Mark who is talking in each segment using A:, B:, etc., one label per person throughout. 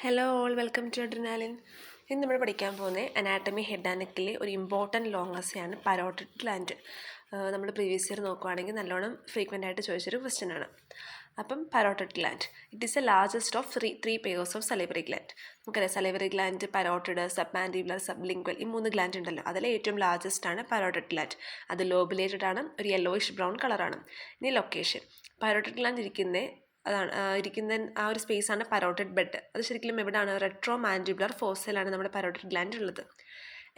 A: Hello all welcome to adrenaline. ഇന്ന് നമ്മൾ പഠിക്കാൻ പോകുന്നത് അനാട്ടമി ഹെഡ് ആൻഡ് നെക്കിലെ ഒരു ഇമ്പോർട്ടൻറ്റ് ലോങ്ങസിയാണ് പരോട്ടിഡ് ഗ്ലാൻഡ്. നമ്മൾ പ്രീവിയസ് ഇയർ നോക്കുവാണെങ്കിൽ നല്ലോണം ഫ്രീക്വൻ്റ് ആയിട്ട് ചോദിച്ചൊരു ക്വസ്റ്റ്യൻ ആണ്. അപ്പം parotid gland it is a largest of three pairs of salivary gland. നമുക്കറിയാം salivary gland, parotid, submandibular, sublingual, ഈ 3 ഗ്ലാൻഡ് ഉണ്ടല്ലോ. അതിലെ ഏറ്റവും ലാർജസ്റ്റ് ആണ് പരോട്ടിഡ് ഗ്ലാൻഡ്. അത് ലോബുലേറ്റഡ് ആണ്, ഒരു യെല്ലോയിഷ് ബ്രൗൺ കളറാണ്. ഇനി ലൊക്കേഷൻ, പരോട്ടിഡ് ഗ്ലാൻഡ് ഇരിക്കുന്ന ആ ഒരു സ്പേസാണ് പരോട്ടിഡ് ബെഡ്. അത് ശരിക്കും എവിടെയാണ്? റെട്രോ മാൻഡിബുലർ ഫോസയിലാണ് നമ്മുടെ പരോട്ടിഡ് ഗ്ലാൻഡ് ഉള്ളത്.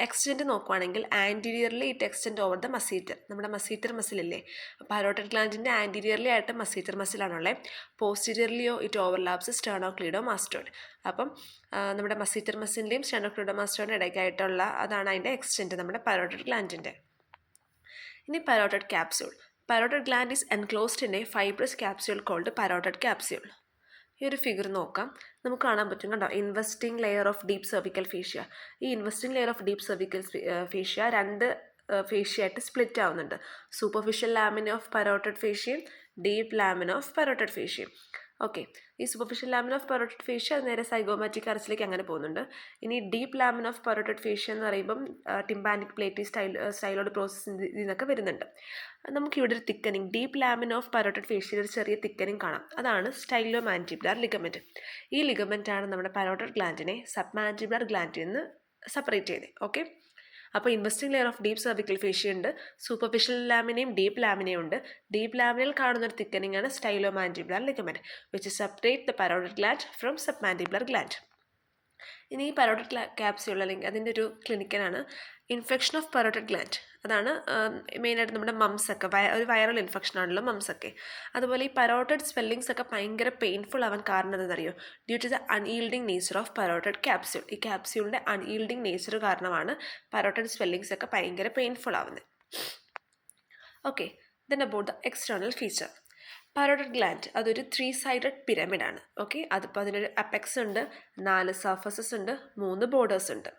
A: എക്സ്റ്റെൻറ്റ് നോക്കുവാണെങ്കിൽ anteriorly it extend over the masseter. നമ്മുടെ മസീറ്റർ മസിലില്ലേ, പരോട്ടിഡ് ഗ്ലാൻഡിൻ്റെ ആൻറ്റീരിയർലി ആയിട്ട് മസീറ്റർ മസിലാണുള്ളത്. പോസ്റ്റീരിയർലിയോ it overlaps സ്റ്റേർണോക്ലീഡോമാസ്റ്റോയിഡ്. അപ്പം നമ്മുടെ മസീറ്റർ മസിലിൻ്റെയും സ്റ്റേർണോക്ലീഡോമാസ്റ്റോയിഡിൻ്റെ ഇടയ്ക്കായിട്ടുള്ള അതാണ് അതിൻ്റെ എക്സ്റ്റെൻറ്റ് നമ്മുടെ പരോട്ടിഡ് ഗ്ലാൻഡിൻ്റെ. ഇനി parotid capsule. Parotid gland is enclosed in a fibrous capsule called parotid capsule. ഈ ഒരു ഫിഗർ നോക്കാം, നമുക്ക് കാണാൻ പറ്റും കണ്ടോ, investing layer of deep cervical fascia. ഈ investing layer of deep cervical fascia രണ്ട് ഫേഷ്യ ആയിട്ട് സ്പ്ലിറ്റ് ആവുന്നുണ്ട്. സൂപ്പർഫിഷ്യൽ ലാമിന ഓഫ് പരോട്ടിഡ് ഫേഷ്യയും ഡീപ്പ് ലാമിന ഓഫ് പരോട്ടിഡ് ഫേഷ്യയും. ഓക്കെ, ഈ superficial lamina of parotid fascia നേരെ സൈഗോമാറ്റിക് അറസിലേക്ക് അങ്ങനെ പോകുന്നുണ്ട്. ഇനി deep lamina of parotid fascia എന്ന് പറയുമ്പം ടിംബാനിക് പ്ലേറ്റി സ്റ്റൈലോഡ് പ്രോസസ് നിന്നൊക്കെ വരുന്നുണ്ട്. നമുക്കിവിടെ ഒരു thickening, deep lamina of parotid ഫേഷ്യയിൽ ഒരു ചെറിയ തിക്കനിങ് കാണാം. അതാണ് സ്റ്റൈലോ മാൻഡിബുലർ ലിഗമെൻറ്റ്. ഈ ലിഗമെൻറ്റാണ് നമ്മുടെ പരോട്ടിഡ് ഗ്ലാൻഡിനെ സബ്മാൻഡിബുലർ ഗ്ലാൻഡിൽ നിന്ന് സെപ്പറേറ്റ് ചെയ്തത്. ഓക്കെ, അപ്പോൾ investing layer of deep cervical fascia ഉണ്ട്, സൂപ്പർഫിഷ്യൽ ലാമിനയും ഡീപ്പ് ലാമിനയും ഉണ്ട്. ഡീപ്പ് ലാമിനയിൽ കാണുന്ന ഒരു തിക്കനിങ് ആണ് stylo mandibular ligament, which separate the parotid gland from submandibular gland. ഇനി ഈ പരോട്ടിഡ് ക്യാപ്സ്യൂൾ അല്ലെങ്കിൽ അതിൻ്റെ ഒരു ക്ലിനിക്കലാണ് ഇൻഫെക്ഷൻ ഓഫ് പരോട്ടിഡ് ഗ്ലാൻഡ്. അതാണ് മെയിനായിട്ട് നമ്മുടെ മംസ് ഒക്കെ, ഒരു വൈറൽ ഇൻഫെക്ഷൻ ആണല്ലോ മംസ് ഒക്കെ. അതുപോലെ ഈ പരോട്ടിഡ് സ്വെല്ലിങ്സ് ഒക്കെ ഭയങ്കര പെയിൻഫുൾ ആവാൻ കാരണം എന്താണെന്നറിയോ? Due to the unyielding nature of parotid capsule. ഈ ക്യാപ്സ്യൂളിൻ്റെ അൺഈൽഡിങ് നേച്ചർ കാരണമാണ് പരോട്ടിഡ് സ്വെല്ലിങ്സ് ഒക്കെ ഭയങ്കര പെയിൻഫുൾ ആവുന്നത്. Okay, then about the external feature. Parotid gland അതൊരു 3 സൈഡഡ് പിരമിഡാണ്. ഓക്കെ, അതിപ്പോൾ അതിനൊരു അപ്പെക്സ് ഉണ്ട്, 4 സർഫസസ് ഉണ്ട്, 3 ബോർഡേഴ്സ് ഉണ്ട്.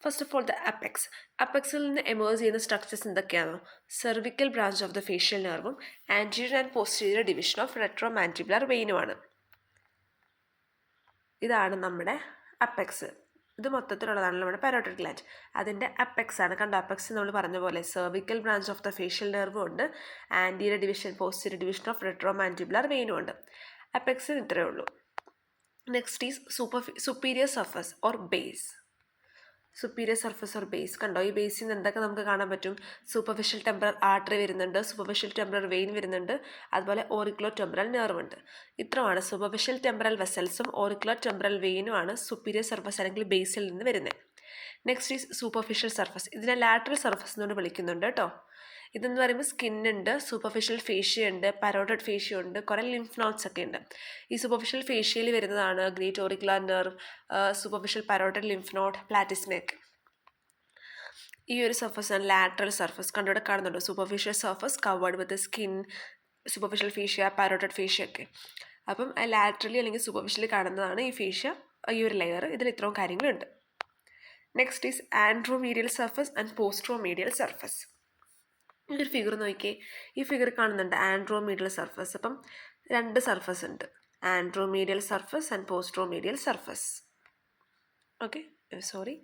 A: First of all the apex. അപ്പെക്സിൽ നിന്ന് എമേർജ് ചെയ്യുന്ന സ്ട്രക്ചേഴ്സ് എന്തൊക്കെയാണോ? Cervical branch of the facial നെർവും anterior and posterior division of retro mandibular വെയിനുമാണ്. ഇതാണ് നമ്മുടെ അപ്പെക്സ്. ഇത് മൊത്തത്തിലുള്ളതാണ് നമ്മുടെ പരോട്ടിഡ് ഗ്ലാൻഡ്. അതിൻ്റെ അപ്പെക്സ് ആണ്. കണ്ടോ, അപ്പെക്സ് നമ്മൾ പറഞ്ഞ പോലെ cervical branch of the facial നെർവും ഉണ്ട്, anterior division posterior division of retro mandibular വെയിനും ഉണ്ട്. അപ്പെക്സിന് ഇത്രയേ ഉള്ളൂ. Next is superior surface or base. Superior surface or base. കണ്ടോ, ഈ ബേസിൽ നിന്ന് എന്തൊക്കെ നമുക്ക് കാണാൻ പറ്റും? സൂപ്പർഫിഷ്യൽ ടെമ്പറൽ ആർട്ടറി വരുന്നുണ്ട്, സൂപ്പർഫിഷ്യൽ ടെമ്പറൽ വെയിൻ വരുന്നുണ്ട്, അതുപോലെ ഓറിക്കുലോ ടെമ്പറൽ നെർവ് ഉണ്ട്. ഇത്രയാണ് സൂപ്പർഫിഷ്യൽ ടെമ്പറൽ വെസൽസും ഓറിക്കുലോ ടെമ്പറൽ വെയിനുമാണ് സുപ്പീരിയർ സർഫസ് അല്ലെങ്കിൽ ബേസിൽ നിന്ന് വരുന്നത്. Next is superficial surface. ഇതിനെ ലാറ്ററൽ സർഫസ് എന്നുകൊണ്ട് വിളിക്കുന്നുണ്ട് കേട്ടോ. ഇതെന്ന് പറയുമ്പോൾ സ്കിന്നുണ്ട്, സൂപ്പർഫിഷ്യൽ ഫേഷ്യ ഉണ്ട്, പരോട്ടിഡ് ഫേഷ്യ ഉണ്ട്, കുറേ ലിംഫ് നോട്ട്സ് ഒക്കെ ഉണ്ട്. ഈ സൂപ്പർഫിഷ്യൽ ഫേഷ്യയിൽ വരുന്നതാണ് great auricular nerve, superficial parotid lymph node, പ്ലാറ്റിസ്മേക്ക്. ഈ ഒരു സർഫസാണ് ലാറ്ററൽ സർഫസ്. കണ്ടിവിടെ കാണുന്നുണ്ട്, superficial surface covered with skin, superficial fascia, parotid fascia ഒക്കെ. അപ്പം ലാറ്ററലി അല്ലെങ്കിൽ സൂപ്പർഫിഷ്യലി കാണുന്നതാണ് ഈ ഫേഷ്യ, ഈ ഒരു ലെയർ. ഇതിൽ ഇത്രയും കാര്യങ്ങളുണ്ട്. Next is anteromedial surface and posteromedial surface. ഈ ഒരു ഫിഗർ നോക്കിയേ, ഈ ഫിഗർ കാണുന്നുണ്ട് ആൻഡ്രോമീഡിയൽ സർഫസ്. അപ്പം 2 സർഫസ് ഉണ്ട്, anteromedial surface and posteromedial surface. Okay, sorry.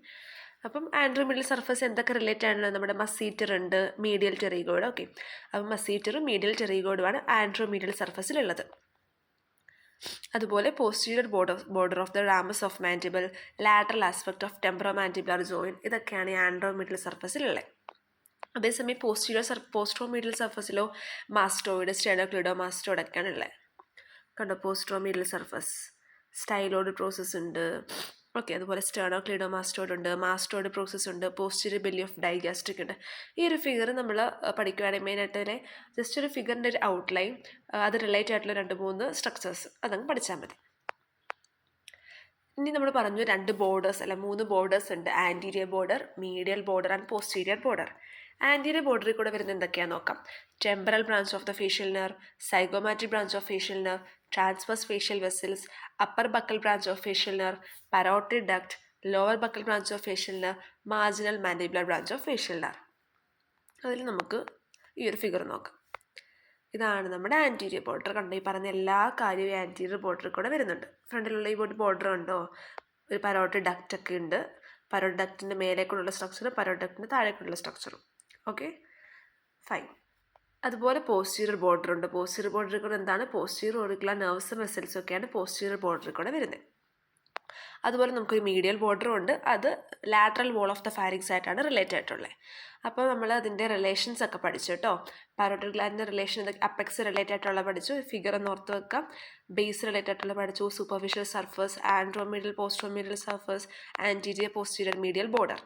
A: അപ്പം ആൻഡ്രോമീഡിയൽ സർഫസ് എന്തൊക്കെ റിലേറ്റഡ് ആണ്? നമ്മുടെ മസീറ്റർ ഉണ്ട്, മീഡിയൽ ടെറിഗോയിഡ്. ഓക്കെ, അപ്പം മസീറ്ററും മീഡിയൽ ടെറിഗോയിഡുമാണ് ആൻഡ്രോമീഡിയൽ സർഫസിലുള്ളത്. അതുപോലെ posterior border of the Ramos of mandible, lateral aspect of temporo mandibular join, ഇതൊക്കെയാണ് ഈ ആൻഡ്രോമീഡിയൽ സർഫസിലുള്ളത്. അതേസമയം പോസ്ട്രോമീഡിയൽ സർഫസിലോ മാസ്റ്റോയിഡ്, സ്റ്റെനോക്ലിഡോമാസ്റ്റോയിഡ് ഒക്കെയാണ് ഉള്ളത്. കണ്ടോ, പോസ്ട്രോമീഡിയൽ സർഫസ് സ്റ്റൈലോയിഡ് പ്രോസസ് ഉണ്ട്. ഓക്കെ, അതുപോലെ സ്റ്റെനോക്ലിഡോമാസ്റ്റോയിഡ് ഉണ്ട്, മാസ്റ്റോയിഡ് പ്രോസസ് ഉണ്ട്, പോസ്റ്റീരിയർ ബെല്ലി ഓഫ് ഡൈഗാസ്ട്രിക് ഉണ്ട്. ഈ ഒരു ഫിഗർ നമ്മൾ പഠിക്കുകയാണെങ്കിൽ മെയിനായിട്ട് തന്നെ ജസ്റ്റ് ഒരു ഫിഗറിൻ്റെ ഒരു ഔട്ട്ലൈൻ, അത് റിലേറ്റ് ആയിട്ടുള്ള 2-3 സ്ട്രക്ചേഴ്സ് അതങ്ങ് പഠിച്ചാൽ മതി. ഇനി നമ്മൾ പറഞ്ഞു 2 ബോർഡേഴ്സ് അല്ല 3 ബോർഡേഴ്സ് ഉണ്ട്, anterior border, medial border and posterior border. Anterior ബോർഡറിൽ കൂടെ വരുന്ന എന്തൊക്കെയാണെന്ന് നോക്കാം. Temporal branch of the facial nerve, zygomatic branch of facial nerve, transverse facial vessels, upper buccal branch of facial nerve, parotid duct, lower buccal branch of facial nerve, marginal mandibular branch of facial nerve. അതിൽ നമുക്ക് ഈ ഒരു figure നോക്കാം. ഇതാണ് നമ്മുടെ anterior border. കണ്ടോ, ഈ പറഞ്ഞ എല്ലാ കാര്യവും ആൻറ്റീരിയർ ബോർഡറിൽ കൂടെ വരുന്നുണ്ട്. ഫ്രണ്ടിലുള്ള ഈ ബോർഡർ ഉണ്ടോ, ഒരു പരോട്ടിഡ് ഡക്റ്റ് ഒക്കെ ഉണ്ട്. പരോട്ടിഡ് ഡക്റ്റിൻ്റെ മേലേക്കുള്ള സ്ട്രക്ചറും പരോട്ടിഡ് ഡക്റ്റിൻ്റെ താഴേക്കുള്ള സ്ട്രക്ചറും. Okay, fine. അതുപോലെ പോസ്റ്റീരിയർ ബോർഡർ ഉണ്ട്. പോസ്റ്റീരിയർ ബോർഡറിൽ കൂടെ എന്താണ്, പോസ്റ്റീരിയർ ഓറിക്കുലർ നെർവ്സും വെസൽസും ഒക്കെയാണ് പോസ്റ്റീരിയർ ബോർഡറിൽ കൂടെ വരുന്നത്. അതുപോലെ നമുക്കൊരു മീഡിയൽ ബോർഡറും ഉണ്ട്. അത് lateral wall of the pharynx ആയിട്ടാണ് റിലേറ്റ് ആയിട്ടുള്ളത്. അപ്പോൾ നമ്മൾ അതിൻ്റെ റിലേഷൻസ് ഒക്കെ പഠിച്ചു കേട്ടോ. പാരോട്ടിഡ് ഗ്ലാൻഡിൻ്റെ റിലേഷൻ അപ്പെക്സ് റിലേറ്റ് ആയിട്ടുള്ള പഠിച്ചു. ഫിഗർ ഒന്ന് ഓർത്ത് വെക്കാം. ബേസ് റിലേറ്റ് ആയിട്ടുള്ള പഠിച്ചു. Superficial surface, anteromedial posteromedial surface, anterior posterior medial border.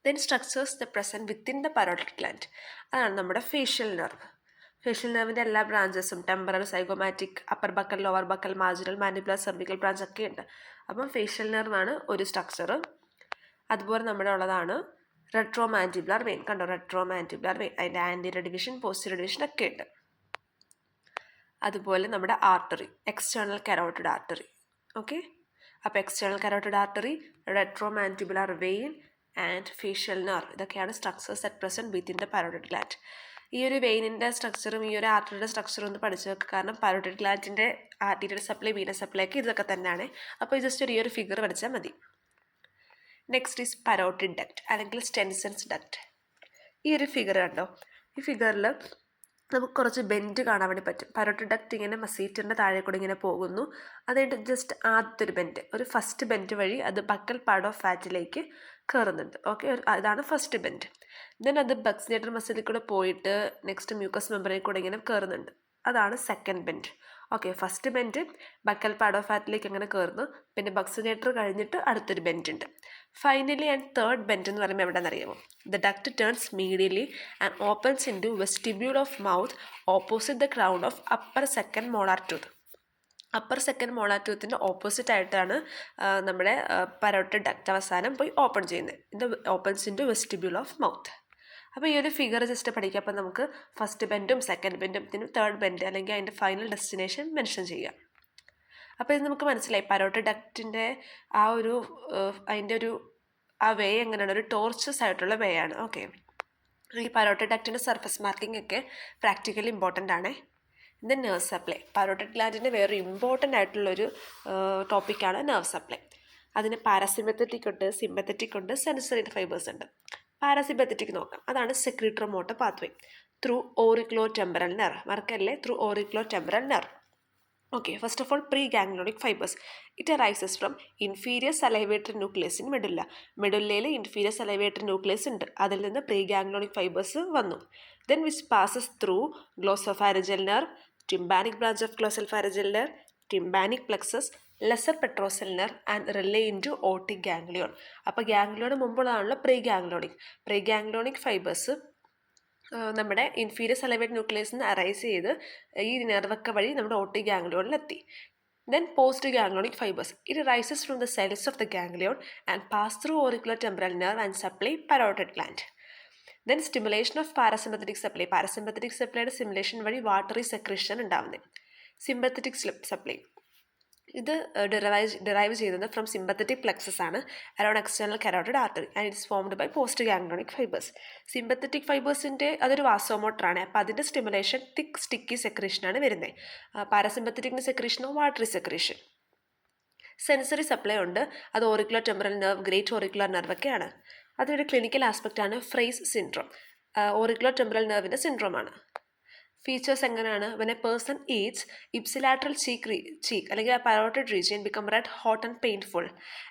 A: Then structures the present within the parotid gland. അതാണ് നമ്മുടെ ഫേഷ്യൽ നെർവ്. ഫേഷ്യൽ നെർവിൻ്റെ എല്ലാ ബ്രാഞ്ചസും temporal, zygomatic, upper buccal, lower buccal, marginal, mandibular, cervical branch ഒക്കെ ഉണ്ട്. അപ്പം ഫേഷ്യൽ നെർവാണ് ഒരു structure. അതുപോലെ നമ്മുടെ ഉള്ളതാണ് റെട്രോമാൻഡിബുലർ വെയിൻ. കണ്ടോ, റെട്രോമാൻഡിബുലർ വെയിൻ, അതിൻ്റെ ആൻറ്റീരിയർ ഡിവിഷൻ, പോസ്റ്റീരിയർ ഡിവിഷൻ ഒക്കെ ഉണ്ട്. അതുപോലെ നമ്മുടെ artery, external carotid artery. Okay, അപ്പോൾ external carotid artery, retromandibular vein and facial nerve, ഇതൊക്കെയാണ് structures at present within the parotid gland. ഈ ഒരു വെയിനിൻ്റെ സ്ട്രക്ചറും ഈ ഒരു ആർട്ടറിയുടെ സ്ട്രക്ചറും ഒന്ന് പഠിച്ചു വെക്കുക. കാരണം പാരോട്ടിഡ് ഗ്ലാൻഡിൻ്റെ ആർട്ടീരിയൽ സപ്ലൈ, വീനസ് സപ്ലൈ ഒക്കെ ഇതൊക്കെ തന്നെയാണ്. അപ്പോൾ ജസ്റ്റ് ഈ ഒരു ഫിഗർ പഠിച്ചാൽ മതി. നെക്സ്റ്റ് ഈസ് പാരോട്ടിഡ് ഡക്റ്റ് അല്ലെങ്കിൽ സ്റ്റെൻസൻസ് ഡക്റ്റ്. ഈ ഒരു ഫിഗർ കണ്ടോ, ഈ ഫിഗറിൽ നമുക്ക് കുറച്ച് ബെൻഡ് കാണാൻ വേണ്ടി പറ്റും. പാരോട്ടിഡ് ഡക്റ്റ് ഇങ്ങനെ മസീറ്ററിൻ്റെ താഴെ കൂടെ ഇങ്ങനെ പോകുന്നു. അതായിട്ട് ജസ്റ്റ് ആദ്യത്തെ ഒരു ബെൻഡ്, ഒരു ഫസ്റ്റ് ബെൻഡ് വഴി അത് ബക്കൽ പാർട്ട് ഓഫ് ഫാറ്റിലേക്ക് കയറുന്നുണ്ട്. ഓക്കെ, അതാണ് ഫസ്റ്റ് ബെൻഡ്. ദെൻ അത് ബക്സിനേറ്റർ മസിലിൽ കൂടെ പോയിട്ട് നെക്സ്റ്റ് മ്യൂക്കസ് മെമ്പറിൽ കൂടെ ഇങ്ങനെ കയറുന്നുണ്ട്. അതാണ് second bend. Okay, first bend buccal part of ഫാറ്റിലേക്ക് അങ്ങനെ കയറുന്നു. പിന്നെ ബക്സിനേറ്റർ കഴിഞ്ഞിട്ട് അടുത്തൊരു ബെൻഡ് ഉണ്ട്. ഫൈനലി ആൻഡ് തേർഡ് ബെൻഡ് എന്ന് പറയുമ്പോൾ എവിടെയെന്ന് അറിയാമോ? The duct turns medially and opens into vestibule of mouth opposite the crown of upper second molar tooth. Upper second molar ടൂത്തിൻ്റെ ഓപ്പോസിറ്റ് ആയിട്ടാണ് നമ്മുടെ പാരോട്ടിഡ് ഡക്റ്റ് അവസാനം പോയി ഓപ്പൺ ചെയ്യുന്നത്. ഇത് opens into vestibule of mouth. അപ്പോൾ ഈ ഒരു ഫിഗർ ജസ്റ്റ് പഠിക്കുക. അപ്പോൾ നമുക്ക് ഫസ്റ്റ് ബെൻഡും സെക്കൻഡ് ബെൻഡും തേർഡ് ബെൻഡ് അല്ലെങ്കിൽ അതിൻ്റെ ഫൈനൽ ഡെസ്റ്റിനേഷൻ മെൻഷൻ ചെയ്യാം. അപ്പോൾ ഇത് നമുക്ക് മനസ്സിലായി പാരോട്ടിഡ് ഡക്റ്റിൻ്റെ ആ ഒരു അതിൻ്റെ ഒരു ആ വേ എങ്ങനെയാണ്, ഒരു ടോർച്ചസ് ആയിട്ടുള്ള വേ ആണ്. ഓക്കെ, ഈ പാരോട്ടിഡ് ഡക്റ്റിൻ്റെ സർഫസ് മാർക്കിംഗ് ഒക്കെ പ്രാക്ടിക്കലി ഇമ്പോർട്ടൻ്റ് ആണ്. Then nerve supply. പാരോട്ടിഡ് ഗ്ലാൻഡിൻ്റെ വേറൊരു ഇമ്പോർട്ടൻ്റ് ആയിട്ടുള്ളൊരു ടോപ്പിക്കാണ് നെർവ് സപ്ലൈ. അതിന് പാരാസിമ്പത്തറ്റിക് ഉണ്ട്, സിമ്പത്തറ്റിക് ഉണ്ട്, സെൻസറി ഫൈബേഴ്സ് ഉണ്ട്. പാരാസിമ്പത്തറ്റിക് നോക്കാം. അതാണ് secretory motor pathway through auriculo temporal nerve. മറക്കല്ലേ, through auriculo temporal nerve. Okay, first of all pre ganglionic fibres. It arises from inferior salivatory nucleus in medulla. മെഡുല്ലയിൽ inferior salivatory nucleus ഉണ്ട്. അതിൽ നിന്ന് pre ganglionic fibres വന്നു. Then which passes through glossopharyngeal nerve, tympanic branch of glossopharyngeal nerve, tympanic plexus, lesser petrosal nerve and relay into otic ganglion. അപ്പോൾ ganglion മുമ്പുള്ളതാണല്ലോ pre ganglionic. Pre ganglionic fibres നമ്മുടെ inferior salivatory ന്യൂക്ലിയസിൽ നിന്ന് arise ചെയ്ത് ഈ നെർവൊക്കെ വഴി നമ്മുടെ ഓട്ടിക് ഗാംഗ്ലിയോണിലെത്തി. Then post ganglionic fibres. It rises from the cells of the ganglion and pass through auricular temporal nerve and supply parotid gland. Then stimulation of parasympathetic supply. Parasympathetic സപ്ലൈയുടെ stimulation വഴി watery secretion ഉണ്ടാവുന്നത്. Sympathetic supply ഇത് derive ചെയ്യുന്നത് from sympathetic plexus ആണ് around external carotid artery and it's formed by post ganglionic fibres. Sympathetic ഫൈബേഴ്സിൻ്റെ അതൊരു വാസോമോട്ടറാണ്. അപ്പോൾ അതിൻ്റെ സ്റ്റിമുലേഷൻ തിക്ക് സ്റ്റിക്കി സെക്രീഷനാണ് വരുന്നത്. പാരസിമ്പത്തറ്റിക്കിൻ്റെ സെക്രീഷനോ വാട്ടറി സെക്രീഷൻ. സെൻസറി സപ്ലൈ ഉണ്ട്. അത് auricular temporal nerve, great auricular nerve ഒക്കെയാണ്. അതൊരു ക്ലിനിക്കൽ ആസ്പെക്റ്റ് ആണ് ഫ്രൈസ് സിൻഡ്രോം. ഓറിക്കുലർ ടെമ്പറൽ നെർവിൻ്റെ സിൻഡ്രോമാണ്. ഫീച്ചേഴ്സ് എങ്ങനെയാണ്? When a person Eats ipsilateral cheek അല്ലെങ്കിൽ ആ parotid region become red hot and painful.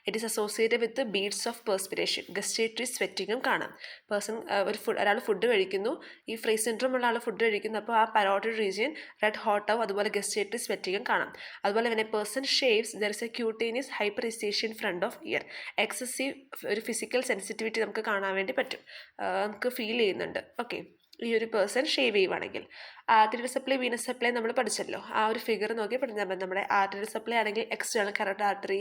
A: It is associated with beads of perspiration. Gustatory സ്വെറ്റിങ്ങും കാണാം. ഒരാൾ ഫുഡ് കഴിക്കുന്നു, ഈ ഫ്രൈ സിൻഡ്രോം ഉള്ള ആൾ ഫുഡ് കഴിക്കുന്നു, അപ്പോൾ ആ പാരോട്ടിഡ് റീജിയൻ റെഡ് ഹോട്ട് ആവും. അതുപോലെ ഗസ്റ്റേറ്ററി സ്വെറ്റിങ്ങും കാണാം. അതുപോലെ when a person shaves there is a cutaneous hyper front of ear. Excessive ഒരു ഫിസിക്കൽ സെൻസിറ്റിവിറ്റി നമുക്ക് കാണാൻ വേണ്ടി പറ്റും, നമുക്ക് ഫീൽ ചെയ്യുന്നുണ്ട്. ഓക്കെ, ഈ ഒരു പേഴ്സൺ ഷേവ് ചെയ്യുവാണെങ്കിൽ. ആർട്ടീരിയൽ സപ്ലൈ, വീനസ് സപ്ലൈ നമ്മൾ പഠിച്ചല്ലോ. ആ ഒരു ഫിഗർ നോക്കി പഠിച്ചാൽ മതി. നമ്മുടെ ആർട്ടീരിയൽ സപ്ലൈ ആണെങ്കിൽ external carotid artery,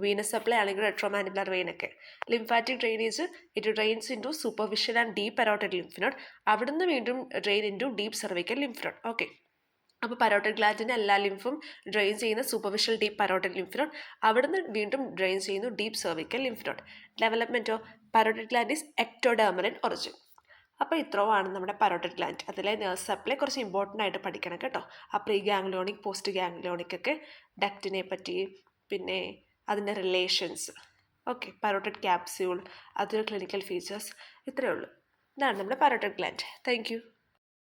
A: venous supply ആണെങ്കിൽ റെട്രോമാൻഡിബുലർ വെയിൻ ഒക്കെ. Lymphatic drainage, it drains into superficial and deep parotid lymph node. അവിടുന്ന് വീണ്ടും drain into deep cervical lymph node. Okay, അപ്പോൾ പാരോട്ടിഡ് ഗ്ലാൻഡിൻ്റെ എല്ലാ ലിംഫും ഡ്രെയിൻ ചെയ്യുന്ന superficial deep parotid lymph node, അവിടുന്ന് വീണ്ടും ഡ്രെയിൻ ചെയ്യുന്നു ഡീപ്പ് സെർവിക്കൽ ലിംഫ് നോഡ്. ഡെവലപ്മെൻറ്റോ parotid gland is ectodermal in origin. അപ്പോൾ ഇത്രയുമാണ് നമ്മുടെ പരോട്ടിഡ് ഗ്ലാൻഡ്. അതിലെ നേഴ്സ് സപ്ലൈ കുറച്ച് ഇമ്പോർട്ടൻ്റ് ആയിട്ട് പഠിക്കണം കേട്ടോ. ആ പ്രീ ഗാംഗ്ലോണിക് പോസ്റ്റ് ഗാംഗ്ലോണിക് ഒക്കെ ഡക്റ്റിനെ പറ്റി, പിന്നെ അതിൻ്റെ റിലേഷൻസ്. ഓക്കെ, പരോട്ടിഡ് ക്യാപ്സ്യൂൾ, അതിൻ്റെ ക്ലിനിക്കൽ ഫീച്ചേഴ്സ്, ഇത്രയേ ഉള്ളൂ. ഇതാണ് നമ്മുടെ പരോട്ടിഡ് ഗ്ലാൻഡ്. Thank you.